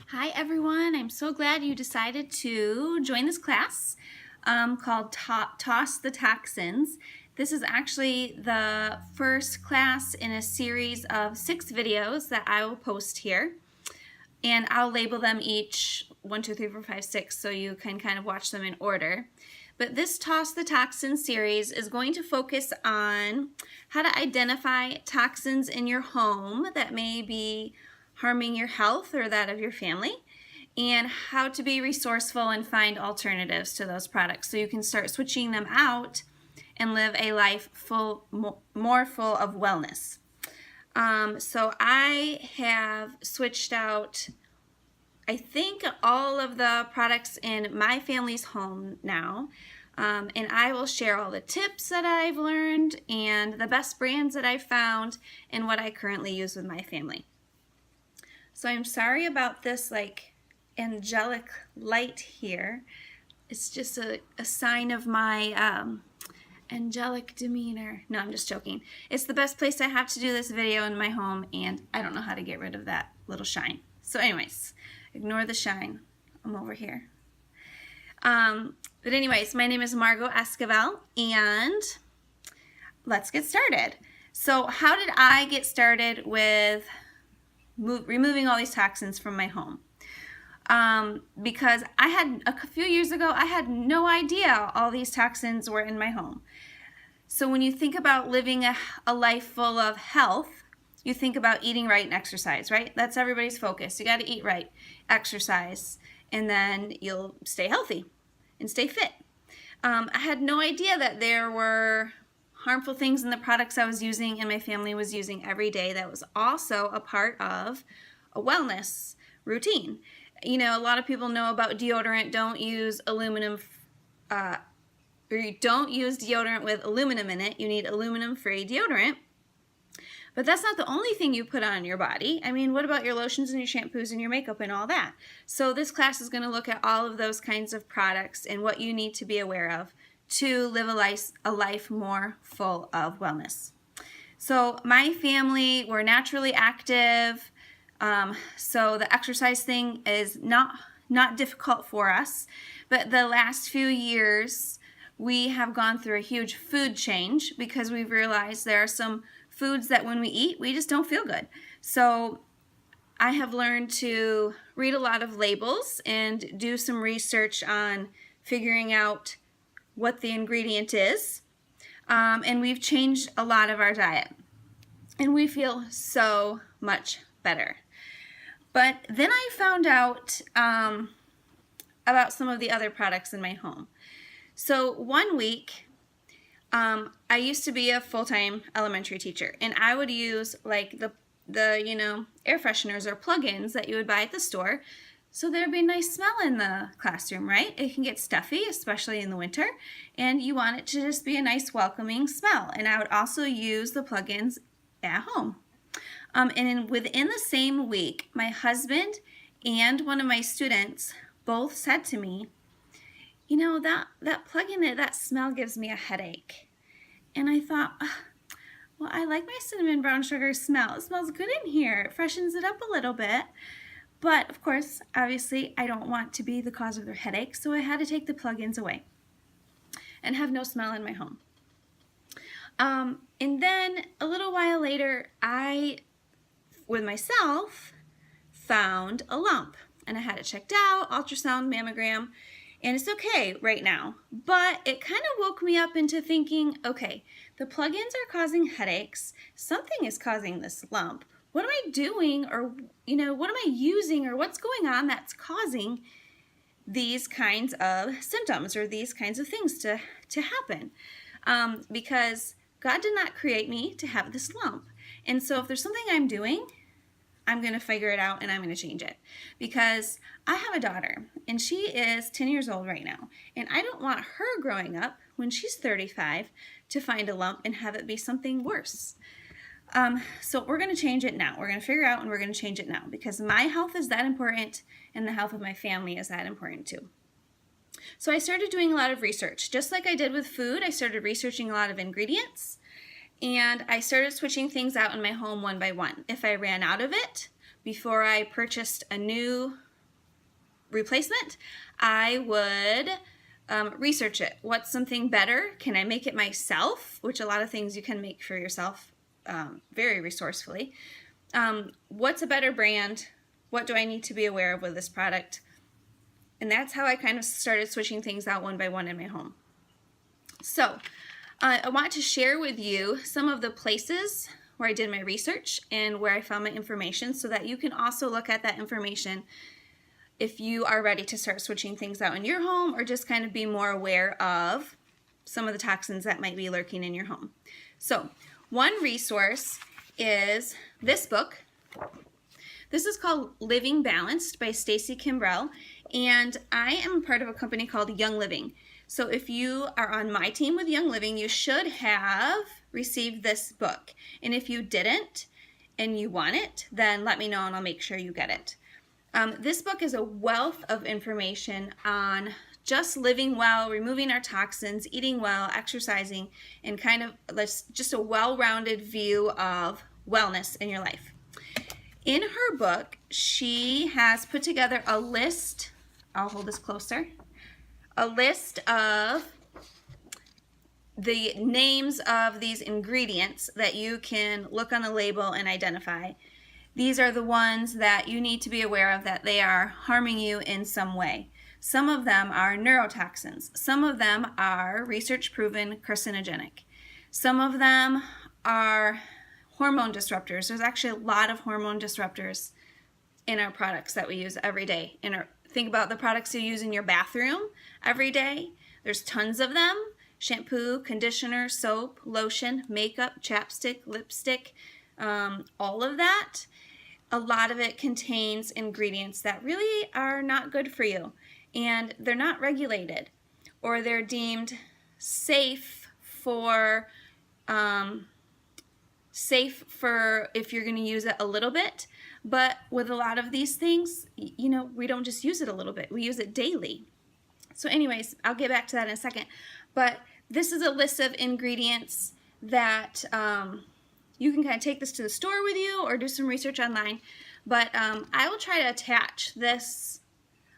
Hi everyone, I'm so glad you decided to join this class called Toss the Toxins. This is actually the first class in a series of 6 videos that I will post here. And I'll label them each 1, 2, 3, 4, 5, 6 so you can kind of watch them in order. But this Toss the Toxins series is going to focus on how to identify toxins in your home that may be harming your health or that of your family, and how to be resourceful and find alternatives to those products so you can start switching them out and live a life more full of wellness. So I have switched out, I think, all of the products in my family's home now. And I will share all the tips that I've learned and the best brands that I've found and what I currently use with my family. So I'm sorry about this angelic light here. It's just a sign of my angelic demeanor. No, I'm just joking. It's the best place I have to do this video in my home, and I don't know how to get rid of that little shine. So anyways, ignore the shine. I'm over here. But anyways, my name is Margot Esquivel, and let's get started. So how did I get started with removing all these toxins from my home? Because I had a few years ago, I had no idea all these toxins were in my home. So when you think about living a life full of health, you think about eating right and exercise, right? That's everybody's focus. You got to eat right, exercise, and then you'll stay healthy and stay fit. I had no idea that there were harmful things in the products I was using and my family was using every day that was also a part of a wellness routine. You know, a lot of people know about deodorant. Don't use aluminum, or you don't use deodorant with aluminum in it. You need aluminum-free deodorant. But that's not the only thing you put on your body. I mean, what about your lotions and your shampoos and your makeup and all that? So this class is going to look at all of those kinds of products and what you need to be aware of to live a life more full of wellness. So my family, we're naturally active, so the exercise thing is not difficult for us. But the last few years, we have gone through a huge food change because we've realized there are some foods that when we eat, we just don't feel good. So I have learned to read a lot of labels and do some research on figuring out what the ingredient is, and we've changed a lot of our diet, and we feel so much better. But then I found out about some of the other products in my home. So one week, I used to be a full-time elementary teacher, and I would use like the air fresheners or plug-ins that you would buy at the store. So there'd be a nice smell in the classroom, right? It can get stuffy, especially in the winter, and you want it to just be a nice welcoming smell. And I would also use the plug-ins at home. And within the same week, my husband and one of my students both said to me, you know, that plug-in, that smell gives me a headache. And I thought, well, I like my cinnamon brown sugar smell. It smells good in here. It freshens it up a little bit. But of course, obviously, I don't want to be the cause of their headache, so I had to take the plug-ins away and have no smell in my home. And then a little while later, I, with myself, found a lump, and I had it checked out, ultrasound, mammogram, and it's okay right now. But it kind of woke me up into thinking, okay, the plug-ins are causing headaches. Something is causing this lump. What am I doing, or what am I using, or what's going on that's causing these kinds of symptoms or these kinds of things to happen? Because God did not create me to have this lump. And so if there's something I'm doing, I'm going to figure it out and I'm going to change it. Because I have a daughter and she is 10 years old right now. And I don't want her growing up when she's 35 to find a lump and have it be something worse. So we're going to change it now. We're going to figure out and we're going to change it now because my health is that important and the health of my family is that important too. So I started doing a lot of research. Just like I did with food, I started researching a lot of ingredients and I started switching things out in my home one by one. If I ran out of it before I purchased a new replacement, I would research it. What's something better? Can I make it myself? Which a lot of things you can make for yourself very resourcefully. What's a better brand? What do I need to be aware of with this product? And that's how I kind of started switching things out one by one in my home. So I want to share with you some of the places where I did my research and where I found my information so that you can also look at that information if you are ready to start switching things out in your home or just kind of be more aware of some of the toxins that might be lurking in your home. So one resource is this book. This is called Living Balanced by Stacy Kimbrell, and I am part of a company called Young Living. So if you are on my team with Young Living, you should have received this book. And if you didn't and you want it, then let me know and I'll make sure you get it. This book is a wealth of information on just living well, removing our toxins, eating well, exercising, and kind of just a well-rounded view of wellness in your life. In her book, she has put together a list, I'll hold this closer, a list of the names of these ingredients that you can look on the label and identify. These are the ones that you need to be aware of that they are harming you in some way. Some of them are neurotoxins. Some of them are research-proven carcinogenic. Some of them are hormone disruptors. There's actually a lot of hormone disruptors in our products that we use every day. Think about the products you use in your bathroom every day. There's tons of them. Shampoo, conditioner, soap, lotion, makeup, chapstick, lipstick, all of that. A lot of it contains ingredients that really are not good for you, and they're not regulated, or they're deemed safe for if you're going to use it a little bit. But with a lot of these things, you know, we don't just use it a little bit, we use it daily. So anyways, I'll get back to that in a second. But this is a list of ingredients that you can kind of take this to the store with you or do some research online. But I will try to attach this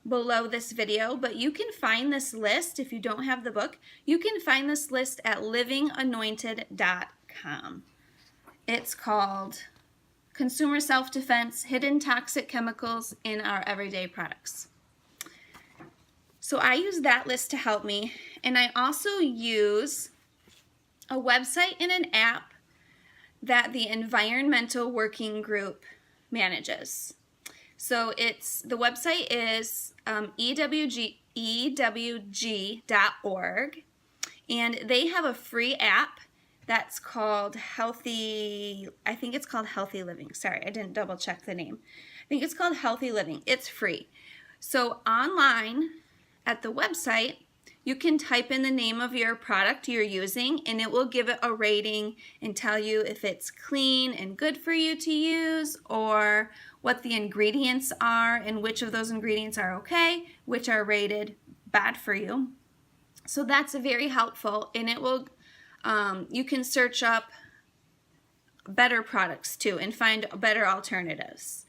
below this video, but you can find this list if you don't have the book. You can find this list at livinganointed.com. It's called Consumer Self-Defense, Hidden Toxic Chemicals in Our Everyday Products. So I use that list to help me, and I also use a website and an app that the Environmental Working Group manages. So the website is ewg.org, and they have a free app that's called Healthy Living. Sorry, I didn't double check the name. I think it's called Healthy Living. It's free. So online at the website, you can type in the name of your product you're using, and it will give it a rating and tell you if it's clean and good for you to use, or what the ingredients are and which of those ingredients are okay, which are rated bad for you. So that's very helpful, and it will you can search up better products too and find better alternatives.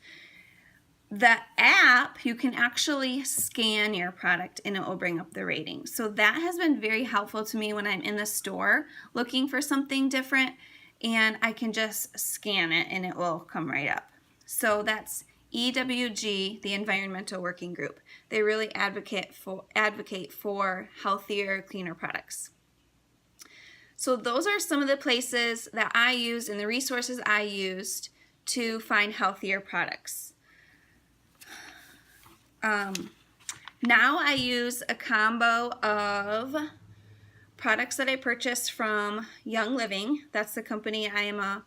The app, you can actually scan your product and it will bring up the rating. So that has been very helpful to me when I'm in the store looking for something different, and I can just scan it and it will come right up. So that's EWG, the Environmental Working Group. They really advocate for healthier, cleaner products. So those are some of the places that I used and the resources I used to find healthier products. Now I use a combo of products that I purchased from Young Living. That's the company I am a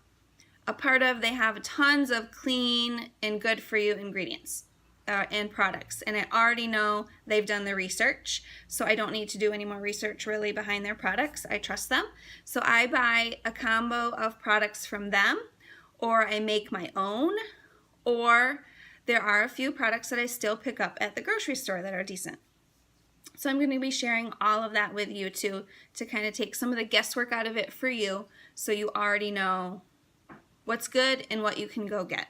part of. They have tons of clean and good for you ingredients and products, and I already know they've done the research, so I don't need to do any more research really behind their products. I trust them. So I buy a combo of products from them, or I make my own, or there are a few products that I still pick up at the grocery store that are decent. So I'm going to be sharing all of that with you too, to kind of take some of the guesswork out of it for you, so you already know what's good and what you can go get.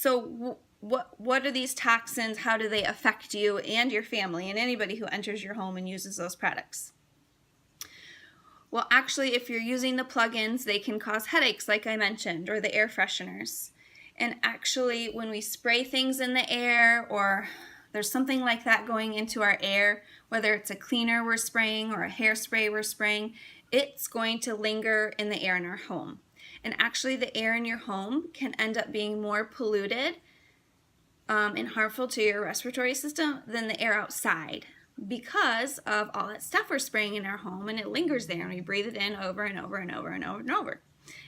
So what are these toxins? How do they affect you and your family and anybody who enters your home and uses those products? Well, actually, if you're using the plugins, they can cause headaches, like I mentioned, or the air fresheners. And actually, when we spray things in the air, or there's something like that going into our air, whether it's a cleaner we're spraying or a hairspray we're spraying, it's going to linger in the air in our home. And actually, the air in your home can end up being more polluted and harmful to your respiratory system than the air outside, because of all that stuff we're spraying in our home, and it lingers there, and we breathe it in over and over and over and over and over.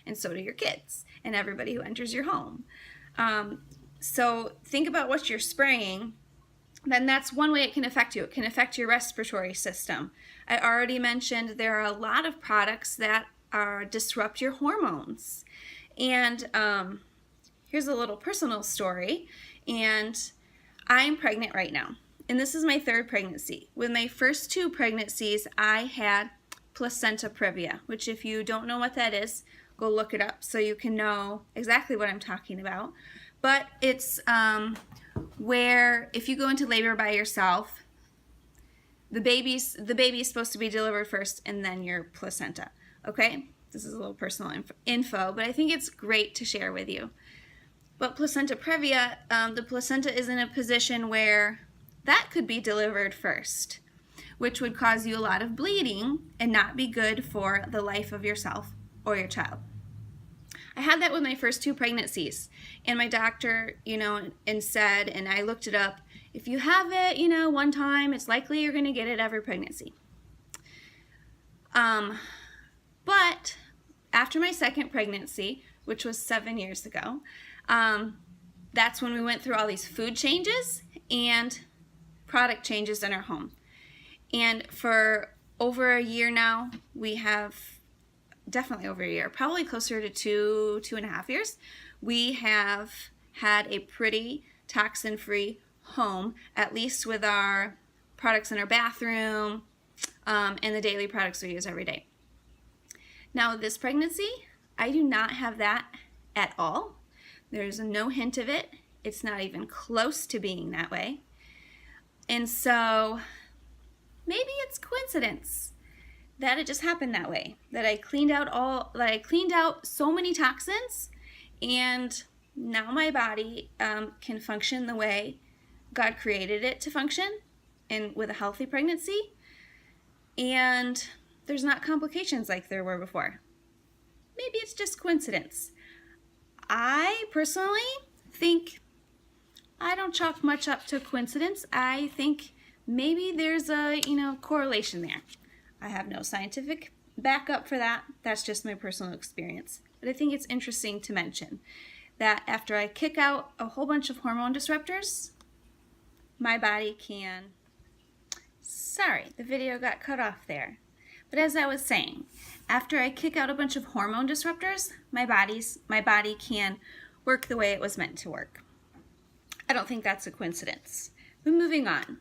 And so do your kids and everybody who enters your home. So think about what you're spraying. Then that's one way it can affect you. It can affect your respiratory system. I already mentioned there are a lot of products that disrupt your hormones. And here's a little personal story. And I'm pregnant right now. And this is my third pregnancy. With my first two pregnancies, I had placenta previa, which if you don't know what that is, go look it up so you can know exactly what I'm talking about. But it's where if you go into labor by yourself, the baby is supposed to be delivered first and then your placenta. Okay? This is a little personal info, but I think it's great to share with you. But placenta previa, the placenta is in a position where that could be delivered first, which would cause you a lot of bleeding and not be good for the life of yourself or your child. I had that with my first two pregnancies, and my doctor, and said, and I looked it up, if you have it, one time, it's likely you're going to get it every pregnancy. But after my second pregnancy, which was 7 years ago, that's when we went through all these food changes and product changes in our home. And for over a year now, we have, definitely over a year, probably closer to 2.5 years, we have had a pretty toxin-free home, at least with our products in our bathroom and the daily products we use every day. Now, this pregnancy, I do not have that at all. There's no hint of it. It's not even close to being that way. And so maybe it's coincidence that it just happened that way, that I cleaned out so many toxins, and now my body can function the way God created it to function, and with a healthy pregnancy, and there's not complications like there were before. Maybe it's just coincidence. I personally think I don't chalk much up to coincidence. I think maybe there's a correlation there. I have no scientific backup for that. That's just my personal experience. But I think it's interesting to mention that after I kick out a whole bunch of hormone disruptors, my body can... Sorry, the video got cut off there. But as I was saying, after I kick out a bunch of hormone disruptors, my body can work the way it was meant to work. I don't think that's a coincidence. But moving on.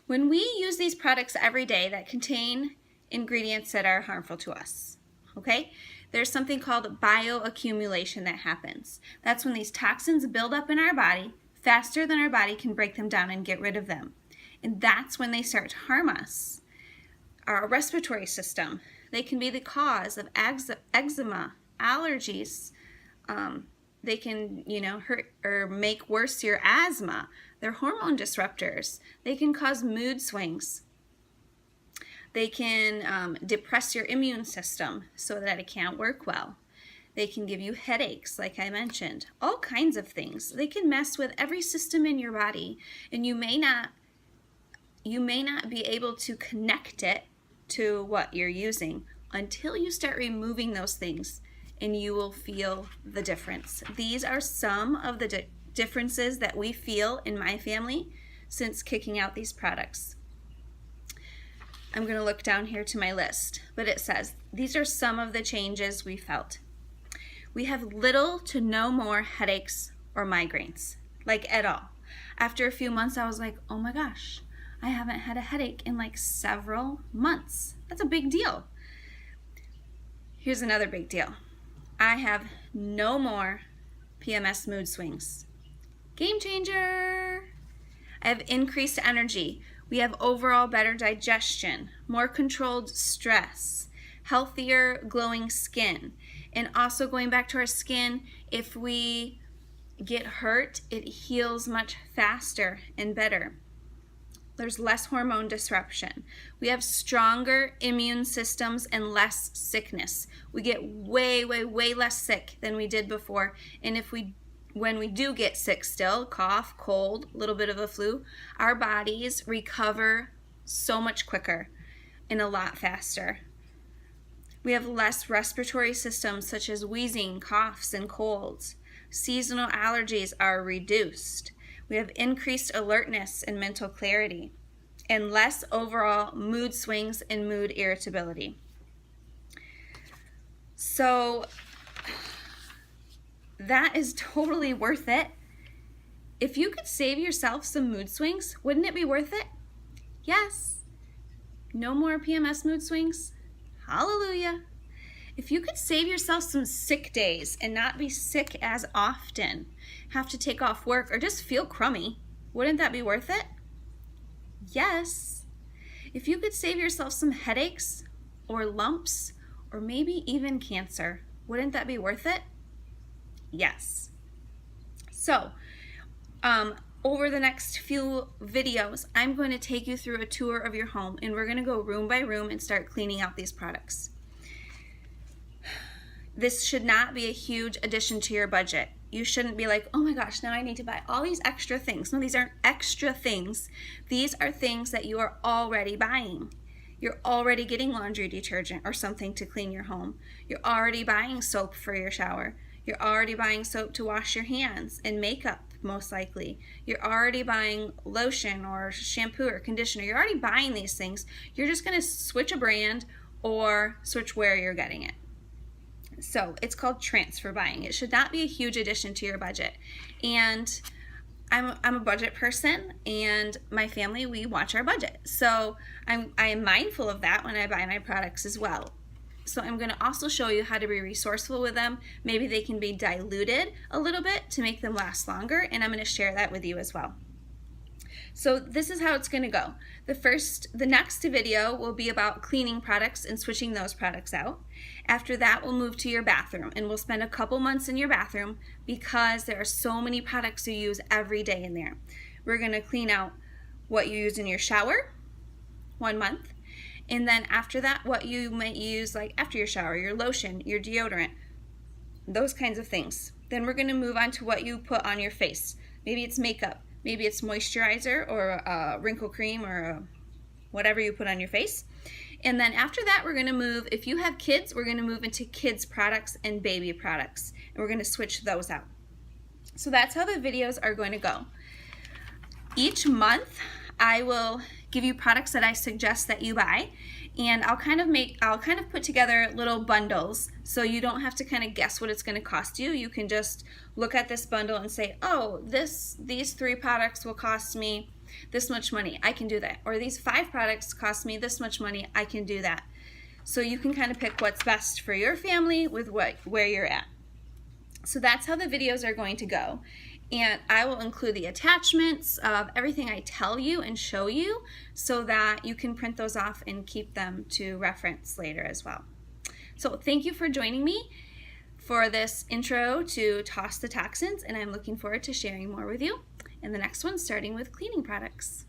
When we use these products every day that contain ingredients that are harmful to us, okay, there's something called bioaccumulation that happens. That's when these toxins build up in our body faster than our body can break them down and get rid of them. And that's when they start to harm us. Our respiratory system, they can be the cause of eczema, allergies. They can, hurt or make worse your asthma. They're hormone disruptors. They can cause mood swings. They can depress your immune system so that it can't work well. They can give you headaches, like I mentioned. All kinds of things. They can mess with every system in your body, and you may not be able to connect it to what you're using until you start removing those things, and you will feel the difference. These are some of the differences that we feel in my family since kicking out these products. I'm going to look down here to my list, but it says these are some of the changes we felt. We have little to no more headaches or migraines, like at all. After a few months, I was like, oh my gosh, I haven't had a headache in like several months. That's a big deal. Here's another big deal. I have no more PMS mood swings. Game changer. I have increased energy. We have overall better digestion, more controlled stress, healthier glowing skin. And also going back to our skin, if we get hurt, it heals much faster and better. There's less hormone disruption. We have stronger immune systems and less sickness. We get way less sick than we did before. And when we do get sick still, cough, cold, a little bit of a flu, our bodies recover so much quicker and a lot faster. We have less respiratory systems such as wheezing, coughs, and colds. Seasonal allergies are reduced. We have increased alertness and mental clarity, and less overall mood swings and mood irritability. So that is totally worth it. If you could save yourself some mood swings, wouldn't it be worth it? Yes. No more PMS mood swings? Hallelujah. If you could save yourself some sick days and not be sick as often, have to take off work, or just feel crummy, wouldn't that be worth it? Yes. If you could save yourself some headaches or lumps or maybe even cancer, wouldn't that be worth it? Yes. So, over the next few videos, I'm going to take you through a tour of your home, and we're going to go room by room and start cleaning out these products. This should not be a huge addition to your budget. You shouldn't be like, oh my gosh, now I need to buy all these extra things. No, these aren't extra things. These are things that you are already buying. You're already getting laundry detergent or something to clean your home. You're already buying soap for your shower. You're already buying soap to wash your hands and makeup, most likely. You're already buying lotion or shampoo or conditioner. You're already buying these things. You're just going to switch a brand or switch where you're getting it. So it's called transfer buying. It should not be a huge addition to your budget. And I'm a budget person, and my family, we watch our budget. So I am mindful of that when I buy my products as well. So I'm going to also show you how to be resourceful with them. Maybe they can be diluted a little bit to make them last longer, and I'm going to share that with you as well. So this is how it's going to go. The next video will be about cleaning products and switching those products out. After that, we'll move to your bathroom, and we'll spend a couple months in your bathroom because there are so many products you use every day in there. We're going to clean out what you use in your shower, 1 month, and then after that, what you might use like after your shower, your lotion, your deodorant, those kinds of things. Then we're going to move on to what you put on your face. Maybe it's makeup. Maybe it's moisturizer or a wrinkle cream or whatever you put on your face. And then after that, we're going to move, if you have kids, we're going to move into kids products and baby products. And we're going to switch those out. So that's how the videos are going to go. Each month, I will give you products that I suggest that you buy. And I'll kind of put together little bundles so you don't have to kind of guess what it's going to cost you. You can just look at this bundle and say, oh, these 3 products will cost me this much money. I can do that. Or these 5 products cost me this much money. I can do that. So you can kind of pick what's best for your family with where you're at. So that's how the videos are going to go. And I will include the attachments of everything I tell you and show you so that you can print those off and keep them to reference later as well. So thank you for joining me for this intro to Toss the Toxins, and I'm looking forward to sharing more with you in the next one, starting with cleaning products.